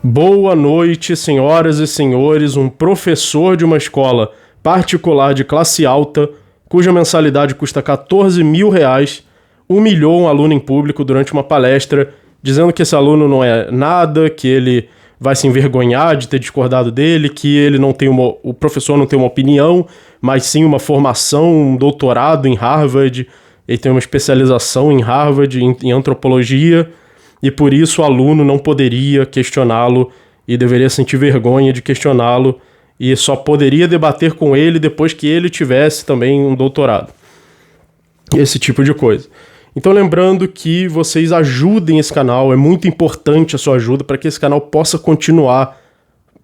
Boa noite, senhoras e senhores. Um professor de uma escola particular de classe alta, cuja mensalidade custa R$14.000, humilhou um aluno em público durante uma palestra, dizendo que esse aluno não é nada, que ele vai se envergonhar de ter discordado dele, que ele não tem o professor não tem uma opinião, mas sim uma formação, um doutorado em Harvard, ele tem uma especialização em Harvard, em antropologia, e por isso o aluno não poderia questioná-lo e deveria sentir vergonha de questioná-lo e só poderia debater com ele depois que ele tivesse também um doutorado. Esse tipo de coisa. Então lembrando que vocês ajudem esse canal, é muito importante a sua ajuda para que esse canal possa continuar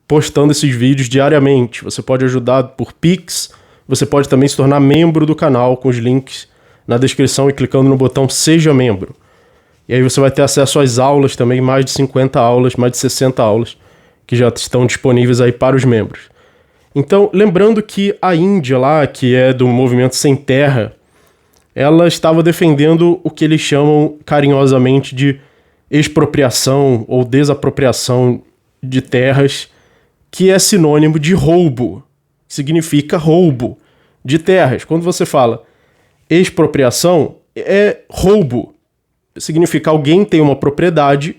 postando esses vídeos diariamente. Você pode ajudar por Pix, você pode também se tornar membro do canal com os links na descrição e clicando no botão Seja Membro. E aí você vai ter acesso às aulas também, mais de 50 aulas, mais de 60 aulas, que já estão disponíveis aí para os membros. Então, lembrando que a Índia lá, que é do movimento Sem Terra, ela estava defendendo o que eles chamam carinhosamente de expropriação ou desapropriação de terras, que é sinônimo de roubo, significa roubo de terras. Quando você fala expropriação, é roubo. Significa alguém tem uma propriedade,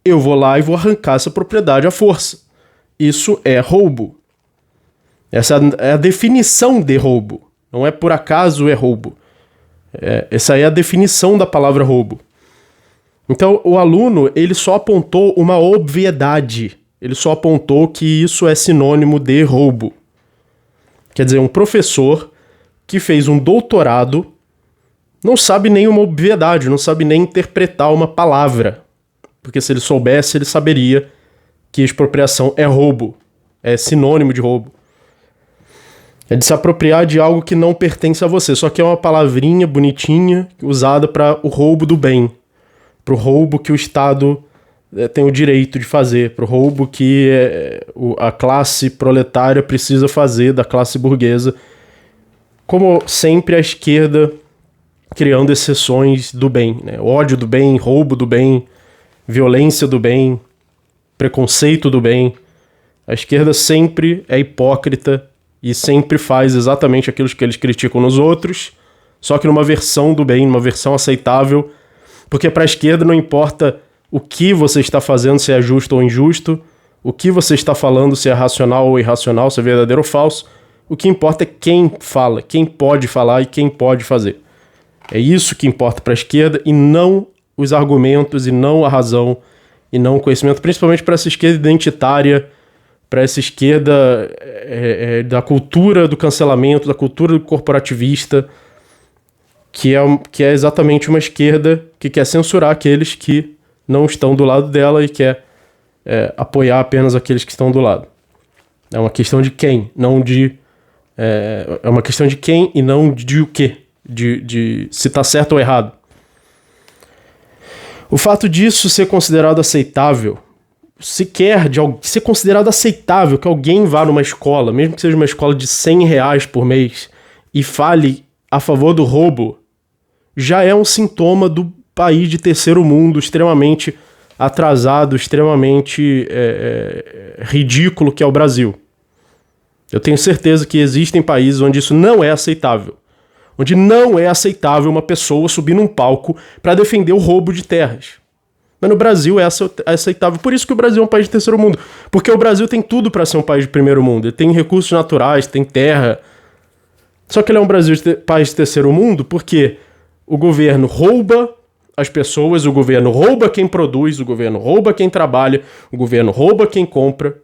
eu vou lá e vou arrancar essa propriedade à força. Isso é roubo. Essa é a definição de roubo. Não é por acaso é roubo. Essa é a definição da palavra roubo. Então o aluno ele só apontou uma obviedade. Ele só apontou que isso é sinônimo de roubo. Quer dizer, um professor que fez um doutorado não sabe nem uma obviedade, não sabe nem interpretar uma palavra. Porque se ele soubesse, ele saberia que expropriação é roubo. É sinônimo de roubo. É de se apropriar de algo que não pertence a você. Só que é uma palavrinha bonitinha usada para o roubo do bem. Para o roubo que o Estado tem o direito de fazer. Para o roubo que a classe proletária precisa fazer da classe burguesa. Como sempre a esquerda criando exceções do bem, né? Ódio do bem, roubo do bem, violência do bem, preconceito do bem. A esquerda sempre é hipócrita e sempre faz exatamente aquilo que eles criticam nos outros, só que numa versão do bem, numa versão aceitável, porque para a esquerda não importa o que você está fazendo, se é justo ou injusto, o que você está falando, se é racional ou irracional, se é verdadeiro ou falso, o que importa é quem fala, quem pode falar e quem pode fazer. É isso que importa para a esquerda e não os argumentos e não a razão e não o conhecimento, principalmente para essa esquerda identitária, para essa esquerda da cultura do cancelamento, da cultura do corporativista, que é exatamente uma esquerda que quer censurar aqueles que não estão do lado dela e quer apoiar apenas aqueles que estão do lado. É uma questão de quem, não de... É uma questão de quem e não de o quê. De se está certo ou errado. O fato disso ser considerado aceitável, sequer de ser considerado aceitável que alguém vá numa escola, mesmo que seja uma escola de R$100 por mês, e fale a favor do roubo, já é um sintoma do país de terceiro mundo extremamente atrasado, extremamente ridículo que é o Brasil. Eu tenho certeza que existem países onde isso não é aceitável. Onde não é aceitável uma pessoa subir num palco para defender o roubo de terras. Mas no Brasil é aceitável. Por isso que o Brasil é um país de terceiro mundo. Porque o Brasil tem tudo para ser um país de primeiro mundo. Ele tem recursos naturais, tem terra. Só que ele é um país de terceiro mundo porque o governo rouba as pessoas, o governo rouba quem produz, o governo rouba quem trabalha, o governo rouba quem compra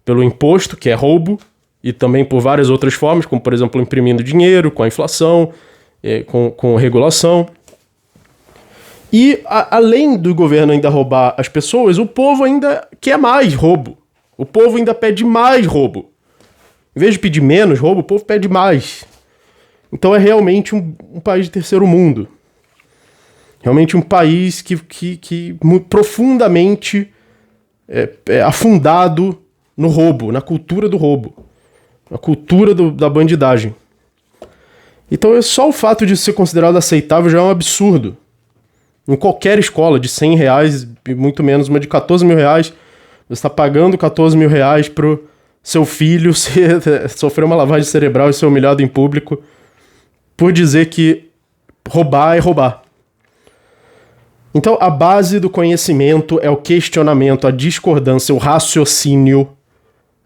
pelo imposto, que é roubo, e também por várias outras formas, como por exemplo imprimindo dinheiro, com a inflação, com regulação. E além do governo ainda roubar as pessoas, o povo ainda quer mais roubo. O povo ainda pede mais roubo. Em vez de pedir menos roubo, o povo pede mais. Então é realmente um país de terceiro mundo. Realmente um país que muito profundamente é afundado no roubo, na cultura do roubo. A cultura da bandidagem. Então só o fato de ser considerado aceitável já é um absurdo. Em qualquer escola de R$100, e muito menos uma de R$14.000, Você está pagando 14 mil reais pro seu filho sofrer uma lavagem cerebral e ser humilhado em público por dizer que roubar é roubar. Então, a base do conhecimento é o questionamento, a discordância, o raciocínio.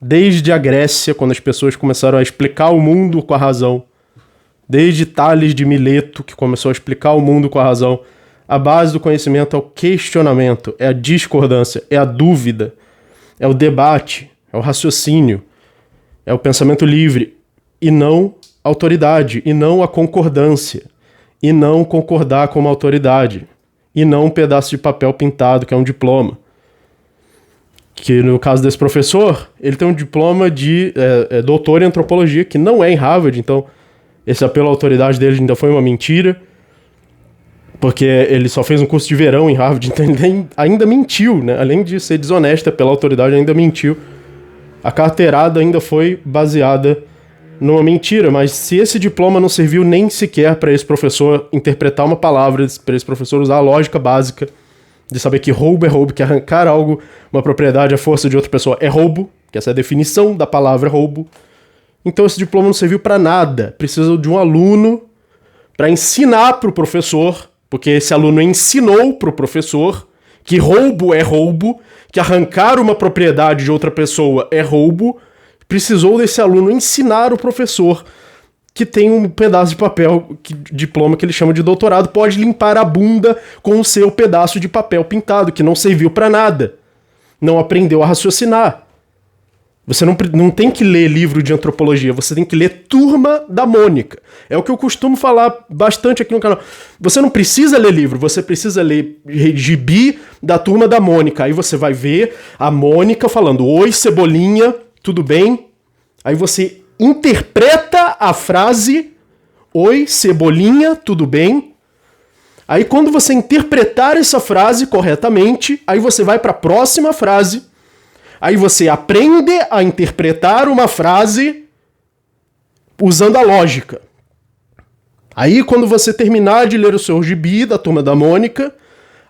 Desde a Grécia, quando as pessoas começaram a explicar o mundo com a razão. Desde Tales de Mileto, que começou a explicar o mundo com a razão. A base do conhecimento é o questionamento, é a discordância, é a dúvida, é o debate, é o raciocínio, é o pensamento livre, e não a autoridade, e não a concordância, e não concordar com uma autoridade, e não um pedaço de papel pintado, que é um diploma. Que no caso desse professor, ele tem um diploma de doutor em antropologia, que não é em Harvard, então esse apelo à autoridade dele ainda foi uma mentira, porque ele só fez um curso de verão em Harvard, então ele ainda mentiu, né? Além de ser desonesto pela autoridade, ainda mentiu. A carteirada ainda foi baseada numa mentira, mas se esse diploma não serviu nem sequer para esse professor interpretar uma palavra, para esse professor usar a lógica básica de saber que roubo é roubo, que arrancar algo, uma propriedade à força de outra pessoa é roubo, que essa é a definição da palavra roubo, então esse diploma não serviu para nada. Precisa de um aluno para ensinar para o professor, porque esse aluno ensinou para o professor que roubo é roubo, que arrancar uma propriedade de outra pessoa é roubo. Precisou desse aluno ensinar o professor que tem um pedaço de papel, diploma que ele chama de doutorado, pode limpar a bunda com o seu pedaço de papel pintado, que não serviu para nada. Não aprendeu a raciocinar. Você não tem que ler livro de antropologia, você tem que ler Turma da Mônica. É o que eu costumo falar bastante aqui no canal. Você não precisa ler livro, você precisa ler gibi da Turma da Mônica. Aí você vai ver a Mônica falando: "Oi, Cebolinha, tudo bem?" Aí você interpreta a frase "Oi, Cebolinha, tudo bem?" Aí quando você interpretar essa frase corretamente, aí você vai para a próxima frase. Aí você aprende a interpretar uma frase usando a lógica. Aí quando você terminar de ler o seu gibi da Turma da Mônica,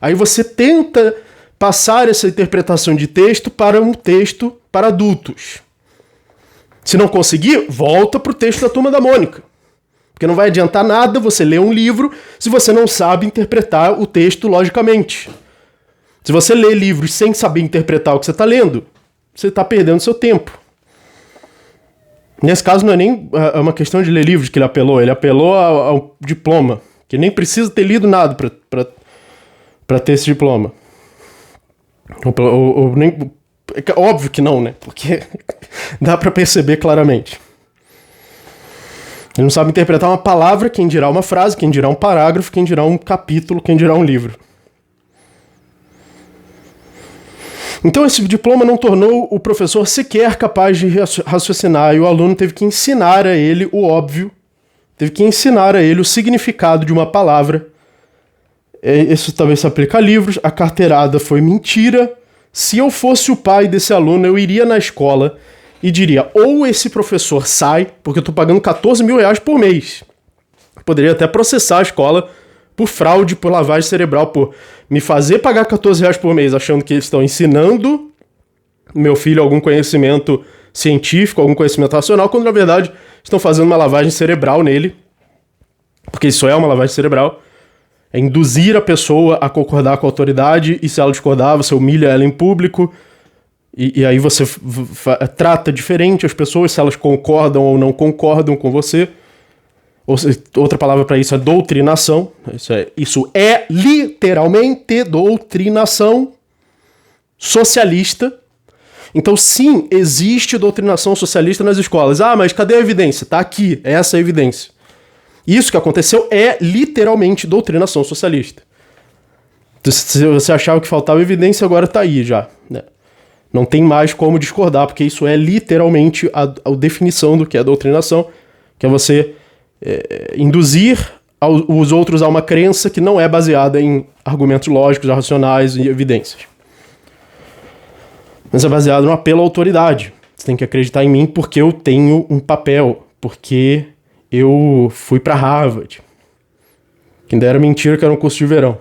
aí você tenta passar essa interpretação de texto para um texto para adultos. Se não conseguir, volta para o texto da Turma da Mônica. Porque não vai adiantar nada você ler um livro se você não sabe interpretar o texto logicamente. Se você lê livros sem saber interpretar o que você está lendo, você está perdendo seu tempo. Nesse caso não é nem uma questão de ler livros que ele apelou. Ele apelou ao diploma, que nem precisa ter lido nada para ter esse diploma. Ou nem, óbvio que não, né? Porque dá para perceber claramente. Ele não sabe interpretar uma palavra, quem dirá uma frase, quem dirá um parágrafo, quem dirá um capítulo, quem dirá um livro. Então esse diploma não tornou o professor sequer capaz de raciocinar, e o aluno teve que ensinar a ele o óbvio, teve que ensinar a ele o significado de uma palavra. Isso também se aplica a livros. A carteirada foi mentira. Se eu fosse o pai desse aluno, eu iria na escola e diria: ou esse professor sai, porque eu estou pagando 14 mil reais por mês. Poderia até processar a escola por fraude, por lavagem cerebral, por me fazer pagar 14 reais por mês achando que eles estão ensinando meu filho algum conhecimento científico, algum conhecimento racional, quando na verdade estão fazendo uma lavagem cerebral nele, porque isso é uma lavagem cerebral. É induzir a pessoa a concordar com a autoridade, e se ela discordar, você humilha ela em público, e aí você trata diferente as pessoas, se elas concordam ou não concordam com você. Outra palavra para isso é doutrinação. Isso é literalmente doutrinação socialista. Então, sim, existe doutrinação socialista nas escolas. Ah, mas cadê a evidência? Tá aqui, essa é a evidência. Isso que aconteceu é literalmente doutrinação socialista. Se você achava que faltava evidência, agora tá aí já, né? Não tem mais como discordar, porque isso é literalmente a definição do que é doutrinação, que é você induzir os outros a uma crença que não é baseada em argumentos lógicos, racionais e evidências. Mas é baseado no apelo à autoridade. Você tem que acreditar em mim porque eu tenho um papel, porque eu fui para Harvard. Que ainda era mentira que era um curso de verão.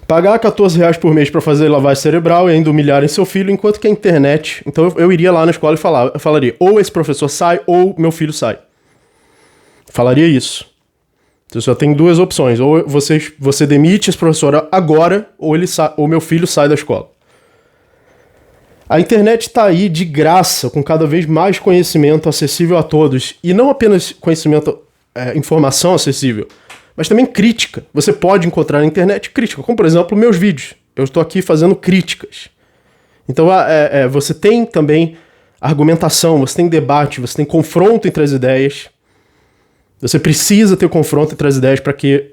Pagar R$14 por mês para fazer lavagem cerebral e ainda humilharem seu filho, enquanto que a internet... Então eu iria lá na escola e eu falaria, ou esse professor sai, ou meu filho sai. Falaria isso. Você só tem duas opções, ou você demite esse professor agora, ou meu filho sai da escola. A internet está aí de graça, com cada vez mais conhecimento acessível a todos. E não apenas conhecimento, informação acessível, mas também crítica. Você pode encontrar na internet crítica, como por exemplo meus vídeos. Eu estou aqui fazendo críticas. Então você tem também argumentação, você tem debate, você tem confronto entre as ideias. Você precisa ter confronto entre as ideias para que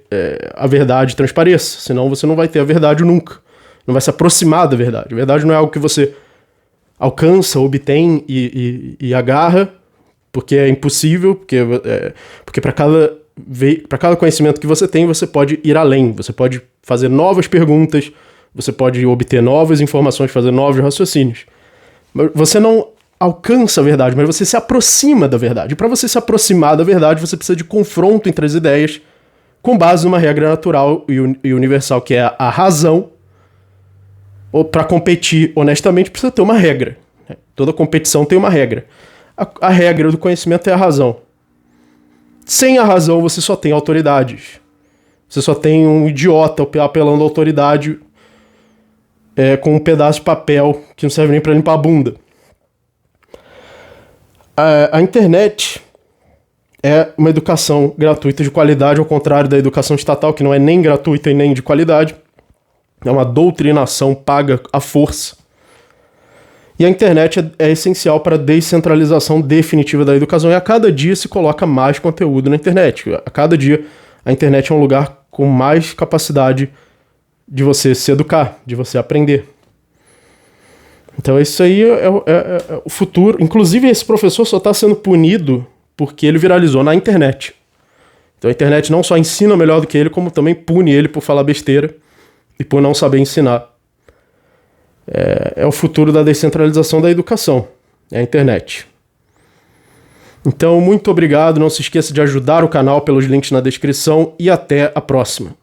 a verdade transpareça. Senão você não vai ter a verdade nunca. Não vai se aproximar da verdade. A verdade não é algo que você alcança, obtém e agarra, porque é impossível, porque para cada conhecimento que você tem, você pode ir além, você pode fazer novas perguntas, você pode obter novas informações, fazer novos raciocínios. Você não alcança a verdade, mas você se aproxima da verdade. E para você se aproximar da verdade, você precisa de confronto entre as ideias, com base numa regra natural e universal, que é a razão. Ou para competir honestamente precisa ter uma regra. Toda competição tem uma regra. A regra do conhecimento é a razão. Sem a razão você só tem autoridades. Você só tem um idiota apelando à autoridade com um pedaço de papel que não serve nem para limpar a bunda. A internet é uma educação gratuita de qualidade, ao contrário da educação estatal, que não é nem gratuita e nem de qualidade. É uma doutrinação paga à força. E a internet é essencial para a descentralização definitiva da educação. E a cada dia se coloca mais conteúdo na internet. A cada dia a internet é um lugar com mais capacidade de você se educar, de você aprender. Então isso aí é o futuro. Inclusive esse professor só está sendo punido porque ele viralizou na internet. Então a internet não só ensina melhor do que ele, como também pune ele por falar besteira e por não saber ensinar. É o futuro da descentralização da educação. É a internet. Então, muito obrigado. Não se esqueça de ajudar o canal pelos links na descrição e até a próxima.